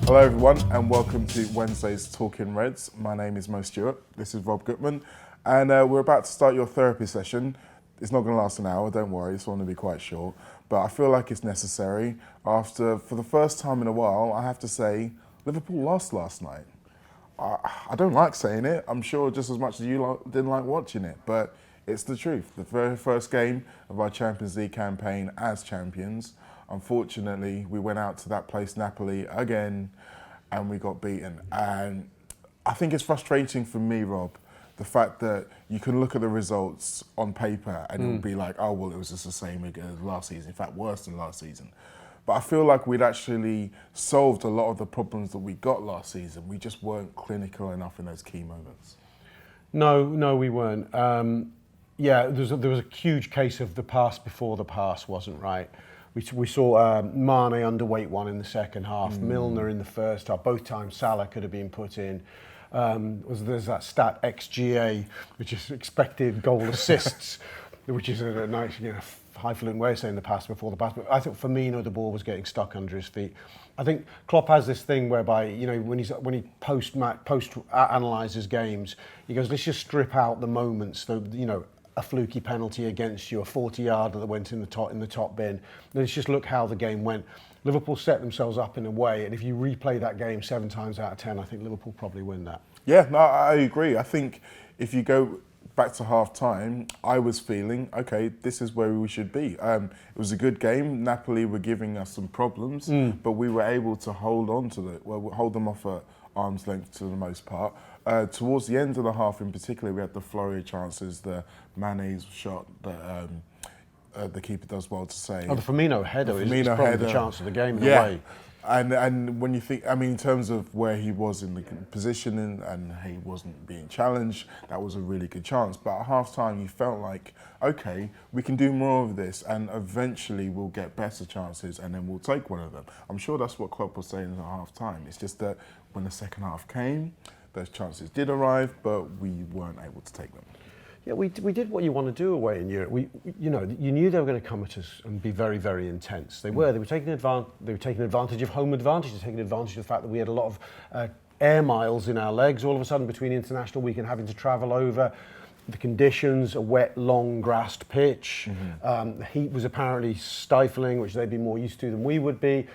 Hello everyone and welcome to Wednesday's Talking Reds. My name is Stewart, this is Rob Gutmann and we're about to start your therapy session. It's not going to last an hour, don't worry, it's going to be quite short, but I feel like it's necessary after, for the first time in a while, I have to say, Liverpool lost last night. I don't like saying it, I'm sure just as much as you didn't like watching it, but it's the truth. The very first game of our Champions League campaign as champions. Unfortunately, we went out to that place, Napoli, again, and we got beaten. And I think it's frustrating for me, Rob, the fact that you can look at the results on paper and it'll be like, oh, well, it was just the same as last season. In fact, worse than last season. But I feel like we'd actually solved a lot of the problems that we got last season. We just weren't clinical enough in those key moments. No, we weren't. There was a huge case of the pass before the pass wasn't right. We saw Mane underweight one in the second half, Milner in the first half. Both times Salah could have been put in. There's that stat XGA, which is expected goal assists, which is a nice, highfalutin way of saying the pass before the pass. But I think Firmino, the ball was getting stuck under his feet. I think Klopp has this thing whereby, when he post analyses games, he goes, let's just strip out the moments, a fluky penalty against you, a 40-yarder that went in the top bin. Let's just look how the game went. Liverpool set themselves up in a way, and if you replay that game 7 times out of 10, I think Liverpool probably win that. Yeah, no, I agree. I think if you go back to half-time, I was feeling, okay, this is where we should be. It was a good game. Napoli were giving us some problems, but we were able to hold them off at arm's length to the most part. Towards the end of the half in particular, we had the flurry of chances, the Mane's shot that the keeper does well to save. Oh, the Firmino header is probably the chance of the game in a way. And when you think, in terms of where he was in the position and he wasn't being challenged, that was a really good chance. But at half-time, you felt like, okay, we can do more of this and eventually we'll get better chances and then we'll take one of them. I'm sure that's what Klopp was saying at half-time. It's just that when the second half came, those chances did arrive, but we weren't able to take them. Yeah, we did what you want to do away in Europe. You knew they were going to come at us and be very, very intense. They were taking advantage of home advantage. They were taking advantage of the fact that we had a lot of air miles in our legs. All of a sudden, between international week and having to travel over, the conditions, a wet, long-grassed pitch. The heat was apparently stifling, which they'd be more used to than we would be.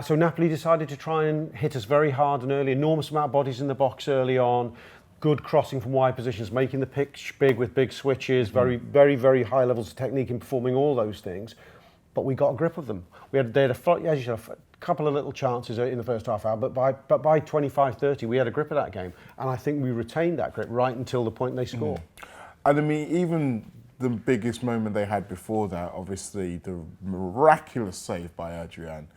So Napoli decided to try and hit us very hard and early. Enormous amount of bodies in the box early on. Good crossing from wide positions, making the pitch big with big switches, very, very, very high levels of technique in performing all those things. But we got a grip of them. They had a couple of little chances in the first half hour, but by 25-30, we had a grip of that game. And I think we retained that grip right until the point they score. And even the biggest moment they had before that, obviously the miraculous save by Adrian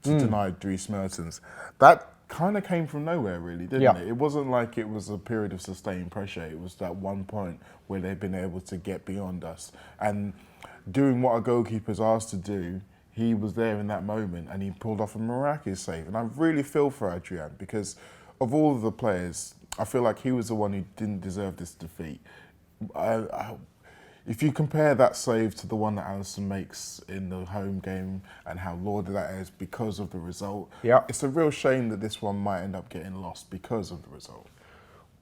to deny Dries Mertens. That kind of came from nowhere, really, didn't it? It wasn't like it was a period of sustained pressure. It was that one point where they've been able to get beyond us. And doing what a goalkeeper's asked to do, he was there in that moment and he pulled off a miraculous save. And I really feel for Adrian because of all of the players, I feel like he was the one who didn't deserve this defeat. If you compare that save to the one that Alisson makes in the home game and how lauded that is because of the result, it's a real shame that this one might end up getting lost because of the result.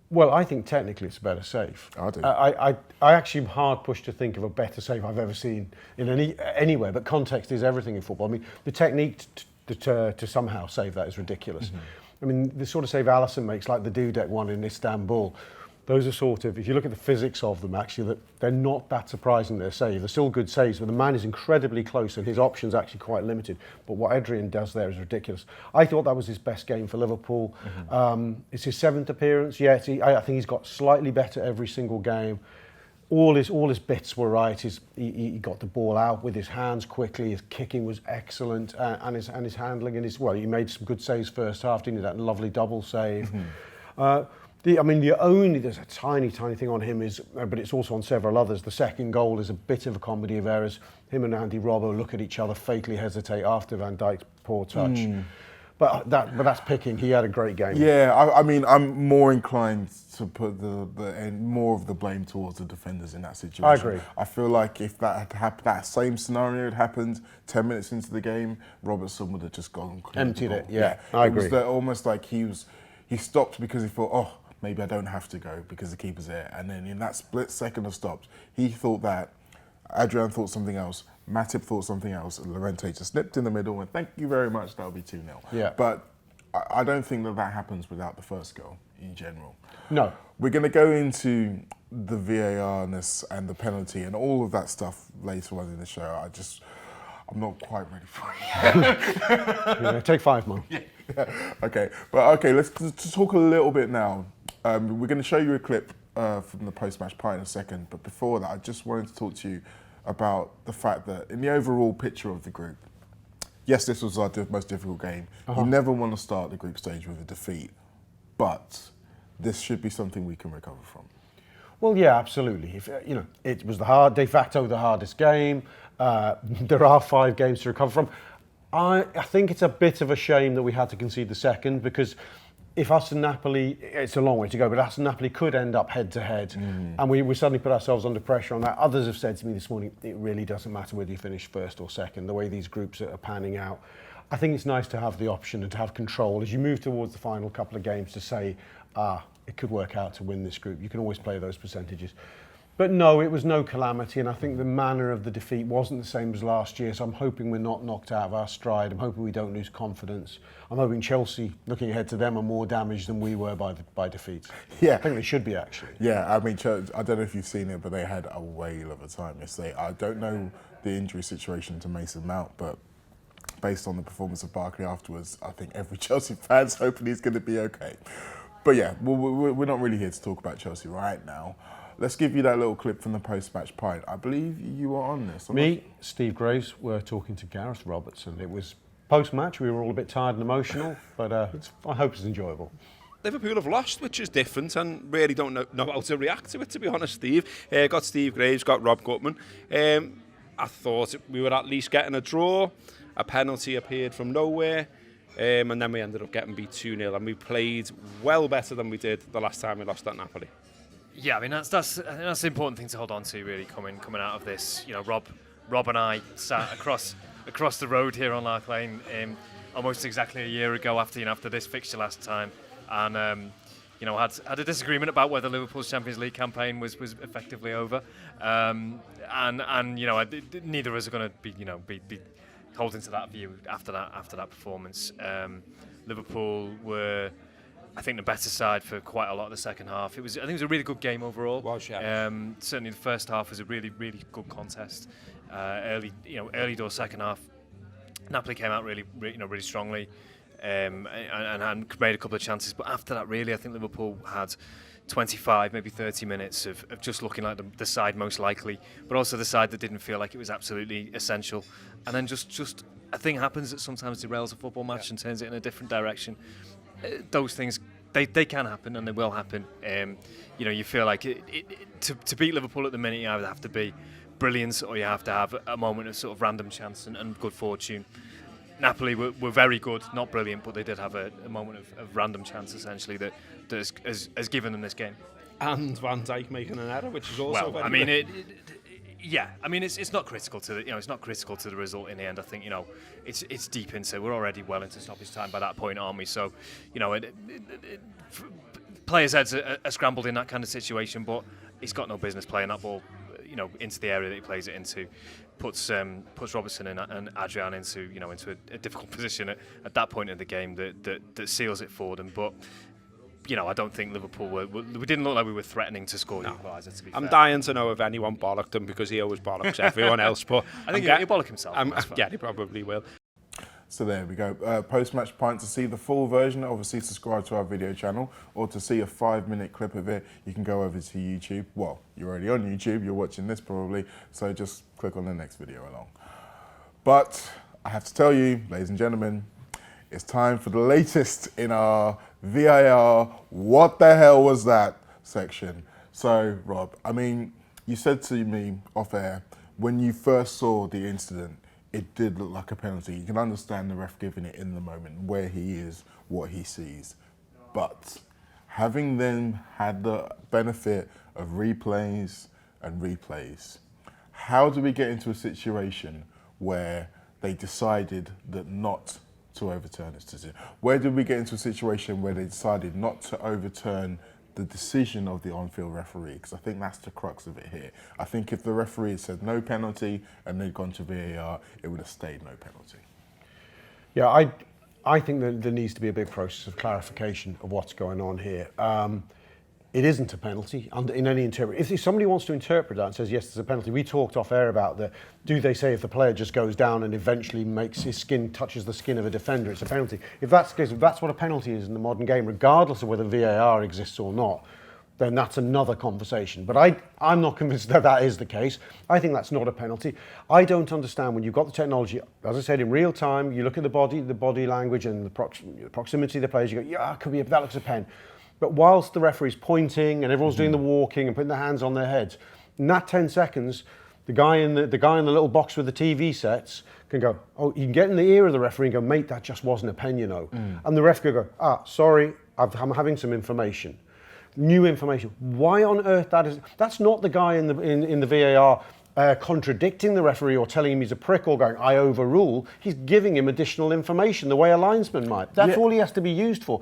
Well, I think technically it's a better save. I do. I actually am hard pushed to think of a better save I've ever seen in anywhere, but context is everything in football. I mean, the technique to somehow save that is ridiculous. I mean, the sort of save Alisson makes, like the Dudek one in Istanbul, those are sort of, if you look at the physics of them, actually, that they're not that surprising, their save. They're still good saves, but the man is incredibly close and his options are actually quite limited. But what Adrian does there is ridiculous. I thought that was his best game for Liverpool. It's his 7th appearance. I think he's got slightly better every single game. All his bits were right. He got the ball out with his hands quickly. His kicking was excellent, and his handling and he made some good saves first half, didn't he? That lovely double save. There's a tiny thing on him but it's also on several others. The second goal is a bit of a comedy of errors. Him and Andy Robbo look at each other, fatally hesitate after Van Dijk's poor touch. But that's picking. He had a great game. Yeah, I mean, I'm more inclined to put more of the blame towards the defenders in that situation. I agree. I feel like if that had happened, that same scenario had happened 10 minutes into the game, Robertson would have just gone Emptied it. Yeah, I agree. It was almost like he stopped because he thought, oh, maybe I don't have to go because the keeper's there. And then in that split second of stops, he thought that. Adrian thought something else. Matip thought something else. And Llorente just slipped in the middle and thank you very much, that'll be 2-0. Yeah. But I don't think that happens without the first goal in general. No. We're going to go into the VAR-ness and the penalty and all of that stuff later on in the show. I'm not quite ready for it. Take 5 more. Yeah. Okay, let's talk a little bit now. We're going to show you a clip from the post-match pie in a second, but before that, I just wanted to talk to you about the fact that in the overall picture of the group, yes, this was our most difficult game. You never want to start the group stage with a defeat, but this should be something we can recover from. Well, yeah, absolutely. If it was de facto the hardest game. There are 5 games to recover from. I think it's a bit of a shame that we had to concede the second, because if us and Napoli, it's a long way to go, but us and Napoli could end up head-to-head, and we suddenly put ourselves under pressure on that. Others have said to me this morning, it really doesn't matter whether you finish first or second, the way these groups are panning out. I think it's nice to have the option and to have control as you move towards the final couple of games to say, it could work out to win this group. You can always play those percentages. But no, it was no calamity, and I think the manner of the defeat wasn't the same as last year, so I'm hoping we're not knocked out of our stride. I'm hoping we don't lose confidence. I'm hoping Chelsea, looking ahead to them, are more damaged than we were by defeat. Yeah. I think they should be, actually. Yeah, I mean, I don't know if you've seen it, but they had a whale of a time yesterday. I don't know the injury situation to Mason Mount, but based on the performance of Barkley afterwards, I think every Chelsea fan's hoping he's going to be okay. But yeah, we're not really here to talk about Chelsea right now. Let's give you that little clip from the post-match pint. I believe you were on this. Steve Graves were talking to Gareth Robertson. It was post-match. We were all a bit tired and emotional, but I hope it's enjoyable. Liverpool have lost, which is different, and really don't know how to react to it, to be honest, Steve. Got Steve Graves, got Rob Gutmann. I thought we were at least getting a draw. A penalty appeared from nowhere. And then we ended up getting beat 2-0, and we played well better than we did the last time we lost at Napoli. Yeah, I mean that's the important thing to hold on to, really, coming out of this. Rob and I sat across the road here on Lark Lane almost exactly a year ago after this fixture last time, and had a disagreement about whether Liverpool's Champions League campaign was effectively over, and neither of us are going to be holding to that view after that performance. Liverpool were, I think, the better side for quite a lot of the second half. I think it was a really good game overall. Certainly the first half was a really, really good contest. Early door second half, Napoli came out really strongly, and made a couple of chances. But after that, really, I think Liverpool had 25, maybe 30 minutes of just looking like the side most likely, but also the side that didn't feel like it was absolutely essential. And then just a thing happens that sometimes derails a football match and turns it in a different direction. Those things, they can happen, and they will happen. You feel like to beat Liverpool at the minute, you either have to be brilliant or you have to have a moment of sort of random chance and good fortune. Napoli were very good, not brilliant, but they did have a moment of random chance, essentially, that has given them this game. And Van Dijk making an error, which is also well. I mean, it's not critical to it's not critical to the result in the end. I think it's deep into, we're already well into stoppage time by that point, aren't we? So players' heads are scrambled in that kind of situation, but he's got no business playing that ball, into the area that he plays it into. Puts Robertson and Adrian into a difficult position at that point in the game that seals it for them. But I don't think Liverpool we didn't look like we were threatening to score the equaliser, to be fair. I'm dying to know if anyone bollocked him, because he always bollocks everyone else. But I think he'll bollock himself. Yeah, he probably will. So there we go. Post-match pint. To see the full version, obviously subscribe to our video channel, or to see a 5-minute clip of it, you can go over to YouTube. Well, you're already on YouTube, you're watching this probably, so just click on the next video along. But I have to tell you, ladies and gentlemen, it's time for the latest in our VAR, what the hell was that section. So, Rob, I mean, you said to me off air, when you first saw the incident, it did look like a penalty. You can understand the ref giving it in the moment, where he is, what he sees. But having then had the benefit of replays and replays, how do we get into a situation where they decided that not to overturn this decision? Where did we get into a situation where they decided not to overturn the decision of the on-field referee? Because I think that's the crux of it here. I think if the referee had said no penalty and they'd gone to VAR, it would have stayed no penalty. Yeah, I think that there needs to be a big process of clarification of what's going on here. It isn't a penalty in any interpretation. If somebody wants to interpret that and says, yes, there's a penalty, we talked off air about that. Do they say if the player just goes down and eventually makes his skin, touches the skin of a defender, it's a penalty? If that's the case, if that's what a penalty is in the modern game, regardless of whether VAR exists or not, then that's another conversation. But I'm not convinced that that is the case. I think that's not a penalty. I don't understand when you've got the technology, as I said, in real time, you look at the body language and the proximity of the players, you go, yeah, that looks a pen. But whilst the referee's pointing and everyone's doing the walking and putting their hands on their heads, in that 10 seconds, the guy in the little box with the TV sets can go, oh, you can get in the ear of the referee and go, mate, that just wasn't a pen, you know. And the ref can go, sorry, I'm having some information. New information. Why on earth that's not the guy in the VAR contradicting the referee or telling him he's a prick or going, I overrule. He's giving him additional information the way a linesman might. That's all he has to be used for.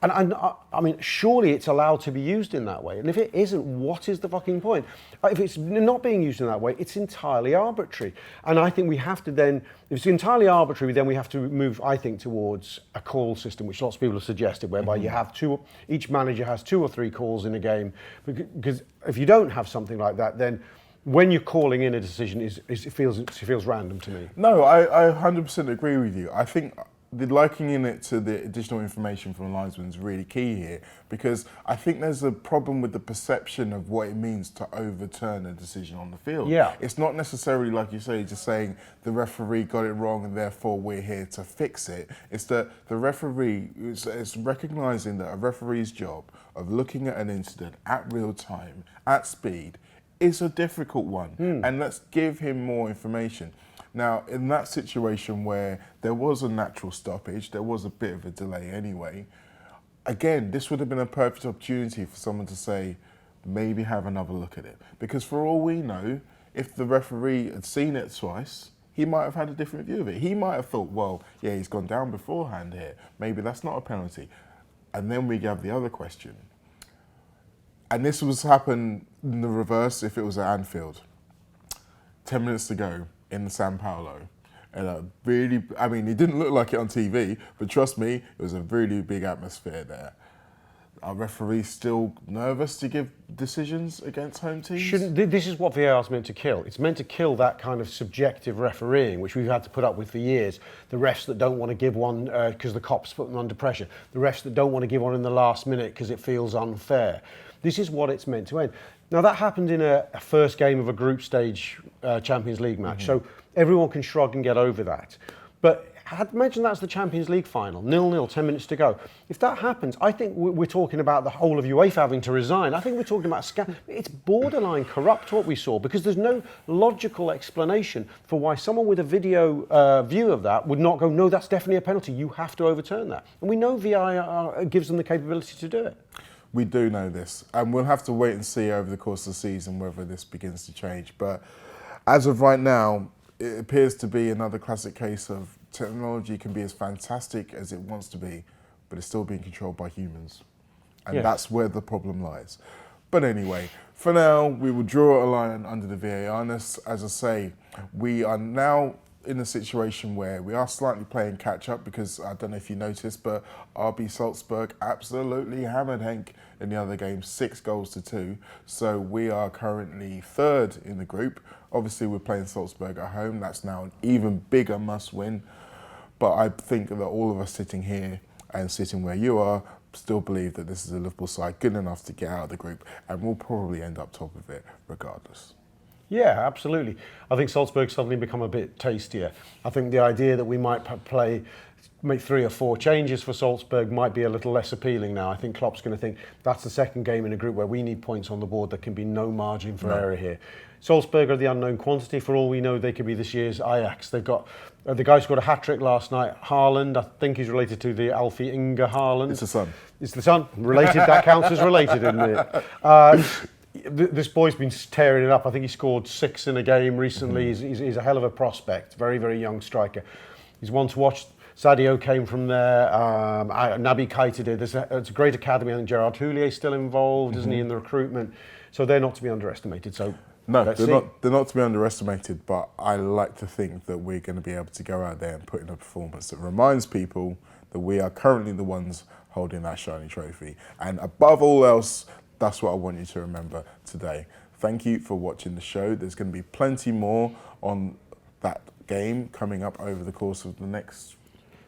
And I mean, surely it's allowed to be used in that way. And if it isn't, what is the fucking point? If it's not being used in that way, it's entirely arbitrary. And I think we have to then, if it's entirely arbitrary, then we have to move, I think, towards a call system, which lots of people have suggested, whereby you have each manager has 2 or 3 calls in a game. Because if you don't have something like that, then when you're calling in a decision, it feels random to me. No, I 100% agree with you. I think the likening it to the additional information from the linesman is really key here, because I think there's a problem with the perception of what it means to overturn a decision on the field. Yeah. It's not necessarily, like you say, just saying the referee got it wrong and therefore we're here to fix it. It's that the referee is recognising that a referee's job of looking at an incident at real time, at speed, is a difficult one. And let's give him more information. Now, in that situation where there was a natural stoppage, there was a bit of a delay anyway, again, this would have been a perfect opportunity for someone to say, maybe have another look at it. Because for all we know, if the referee had seen it twice, he might have had a different view of it. He might have thought, well, yeah, he's gone down beforehand here. Maybe that's not a penalty. And then we have the other question. And this was happen in the reverse if it was at Anfield. 10 minutes to go in the San Paolo. And it didn't look like it on TV, but trust me, it was a really big atmosphere there. Are referees still nervous to give decisions against home teams? This is what VAR is meant to kill. It's meant to kill that kind of subjective refereeing, which we've had to put up with for years. The refs that don't want to give one because the cops put them under pressure. The refs that don't want to give one in the last minute because it feels unfair. This is what it's meant to end. Now, that happened in a first game of a group stage Champions League match, so everyone can shrug and get over that. But imagine that's the Champions League final, 0-0, 10 minutes to go. If that happens, I think we're talking about the whole of UEFA having to resign. I think we're talking about it's borderline corrupt what we saw, because there's no logical explanation for why someone with a video view of that would not go, no, that's definitely a penalty, you have to overturn that. And we know VAR gives them the capability to do it. We do know this, and we'll have to wait and see over the course of the season whether this begins to change. But as of right now, it appears to be another classic case of technology can be as fantastic as it wants to be, but it's still being controlled by humans. And that's where the problem lies. But anyway, for now, we will draw a line under the VAR. As I say, we are now in a situation where we are slightly playing catch up, because I don't know if you noticed, but RB Salzburg absolutely hammered Henk in the other game, 6-2. So we are currently 3rd in the group. Obviously, we're playing Salzburg at home. That's now an even bigger must win. But I think that all of us sitting here and sitting where you are still believe that this is a Liverpool side good enough to get out of the group, and we'll probably end up top of it regardless. Yeah, absolutely. I think Salzburg suddenly become a bit tastier. I think the idea that we might play make 3 or 4 changes for Salzburg might be a little less appealing now. I think Klopp's going to think that's the second game in a group where we need points on the board. There can be no margin for error here. Salzburg are the unknown quantity. For all we know, they could be this year's Ajax. They've got the guy who scored a hat-trick last night, Haaland. I think he's related to the Alfie Inge Haaland. It's the son. It's the son. Related, that counts as related, isn't it? This boy's been tearing it up. I think he scored 6 in a game recently. He's a hell of a prospect. Very, very young striker. He's one to watch. Sadio came from there. Naby Keita did. It's a great academy. I think Gerard Houlier's still involved, isn't he, in the recruitment? So they're not to be underestimated. So no, they're not to be underestimated. But I like to think that we're going to be able to go out there and put in a performance that reminds people that we are currently the ones holding that shiny trophy. And above all else, that's what I want you to remember today. Thank you for watching the show. There's going to be plenty more on that game coming up over the course of the next...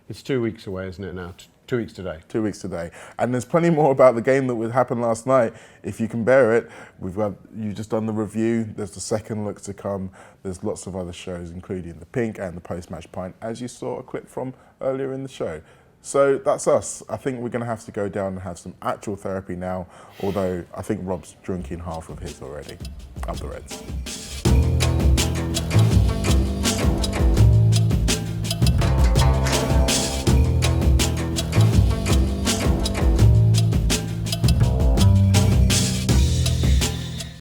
It's 2 weeks away, isn't it now? 2 weeks today. 2 weeks today. And there's plenty more about the game that would happen last night. If you can bear it, you've just done the review. There's the second look to come. There's lots of other shows, including the Pink and the Post-Match Pint, as you saw a clip from earlier in the show. So that's us. I think we're going to have to go down and have some actual therapy now, although I think Rob's drinking half of his already. Up the Reds.